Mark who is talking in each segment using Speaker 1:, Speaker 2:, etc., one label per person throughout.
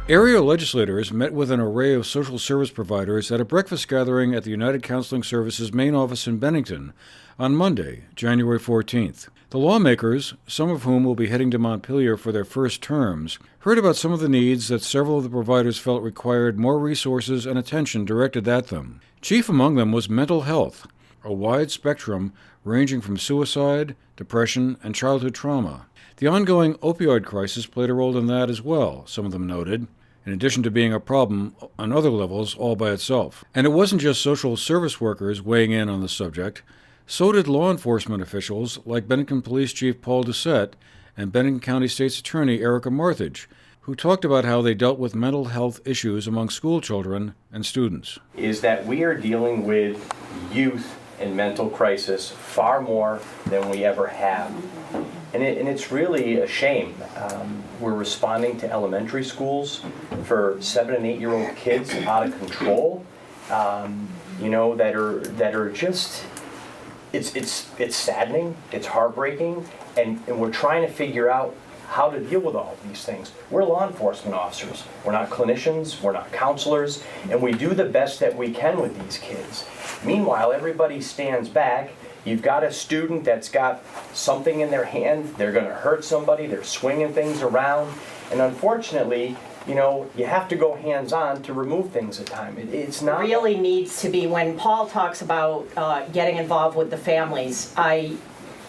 Speaker 1: Area legislators met with an array of social service providers at a breakfast gathering at the United Counseling Services main office in Bennington on Monday, January 14th. The lawmakers, some of whom will be heading to Montpelier for their first terms, heard about some of the needs that several of the providers felt required more resources and attention directed at them. Chief among them was mental health, a wide spectrum ranging from suicide, depression, and childhood trauma. The ongoing opioid crisis played a role in that as well, some of them noted, in addition to being a problem on other levels all by itself. And it wasn't just social service workers weighing in on the subject. So did law enforcement officials like Bennington Police Chief Paul Doucette and Bennington County State's Attorney Erica Marthage, who talked about how they dealt with mental health issues among school children and students.
Speaker 2: Is that we are dealing with youth and mental crisis far more than we ever have. And it's really a shame. We're responding to elementary schools for 7 and 8-year-old kids out of control, that are just, it's saddening, it's heartbreaking, and we're trying to figure out how to deal with all of these things. We're law enforcement officers. We're not clinicians, we're not counselors, and we do the best that we can with these kids. Meanwhile, everybody stands back. You've got a student that's got something in their hand, they're going to hurt somebody, they're swinging things around, and unfortunately, you have to go hands-on to remove things at time. It's not
Speaker 3: really needs to be, when Paul talks about getting involved with the families, I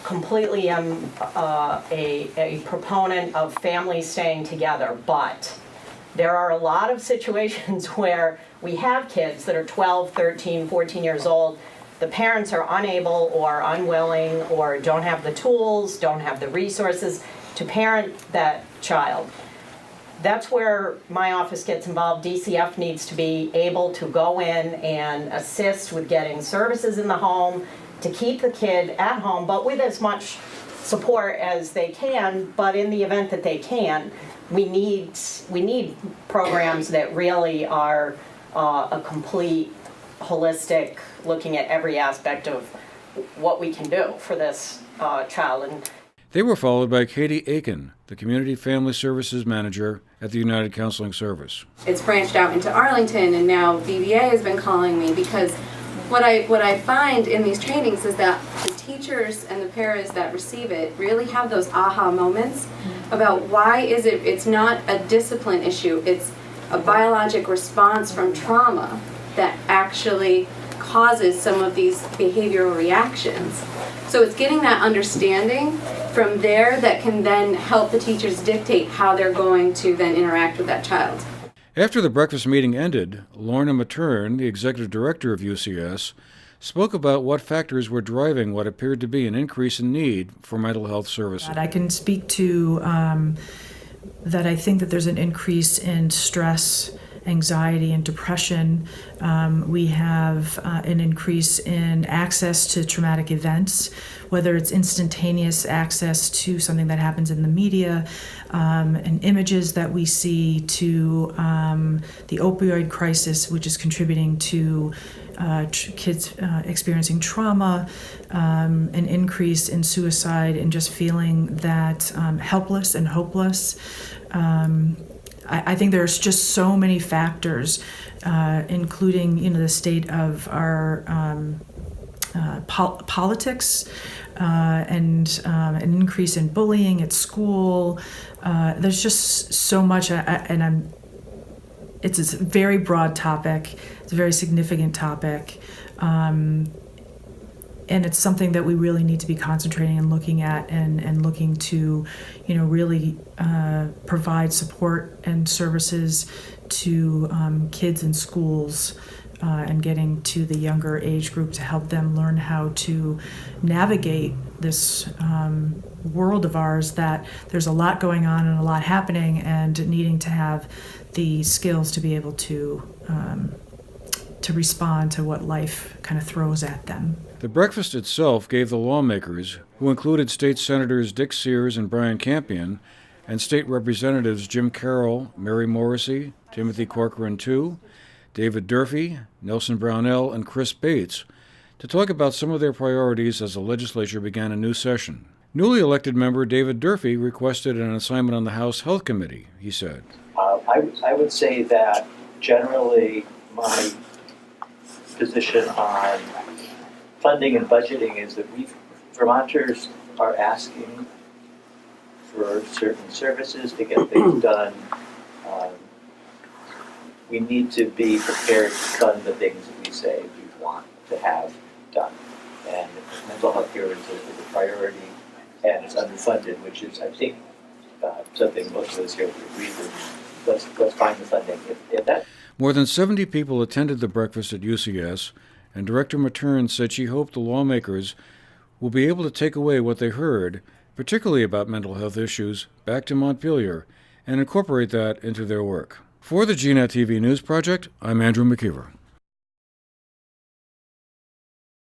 Speaker 3: completely am a proponent of families staying together, but there are a lot of situations where we have kids that are 12, 13, 14 years old. The parents are unable or unwilling or don't have the tools, don't have the resources to parent that child. That's where my office gets involved. DCF needs to be able to go in and assist with getting services in the home to keep the kid at home, but with as much support as they can. But in the event that they can't, we need programs that really are a complete, holistic, looking at every aspect of what we can do for this child. And
Speaker 1: they were followed by Katie Aiken, the Community Family Services Manager at the United Counseling Service.
Speaker 4: It's branched out into Arlington, and now VBA has been calling me because what I find in these trainings is that the teachers and the paras that receive it really have those aha moments about why is it's not a discipline issue, it's a biologic response from trauma that actually causes some of these behavioral reactions. So it's getting that understanding from there that can then help the teachers dictate how they're going to then interact with that child.
Speaker 1: After the breakfast meeting ended, Lorna Matern, the executive director of UCS, spoke about what factors were driving what appeared to be an increase in need for mental health services.
Speaker 5: I can speak to that I think that there's an increase in stress, anxiety, and depression. We have an increase in access to traumatic events, whether it's instantaneous access to something that happens in the media, and images that we see, to the opioid crisis, which is contributing to kids experiencing trauma, an increase in suicide, and just feeling that helpless and hopeless. I think there's just so many factors, including the state of our politics, and an increase in bullying at school. There's just so much, it's a very broad topic. It's a very significant topic. And it's something that we really need to be concentrating and looking at, and looking to, really provide support and services to kids in schools, and getting to the younger age group to help them learn how to navigate this world of ours, that there's a lot going on and a lot happening, and needing to have the skills to be able to respond to what life kind of throws at them.
Speaker 1: The breakfast itself gave the lawmakers, who included State Senators Dick Sears and Brian Campion, and State Representatives Jim Carroll, Mary Morrissey, Timothy Corcoran II, David Durfee, Nelson Brownell, and Chris Bates, to talk about some of their priorities as the legislature began a new session. Newly elected member David Durfee requested an assignment on the House Health Committee, he said.
Speaker 6: I would say that generally my position on funding and budgeting is that Vermonters are asking for certain services to get things done. We need to be prepared to fund the things that we say we want to have done. And mental health care is a priority, and it's underfunded, which is, I think, something most of us here would agree with. Let's find the funding. If that.
Speaker 1: More than 70 people attended the breakfast at UCS, and Director Matern said she hoped the lawmakers will be able to take away what they heard, particularly about mental health issues, back to Montpelier and incorporate that into their work. For the GNAT-TV News Project, I'm Andrew McKeever.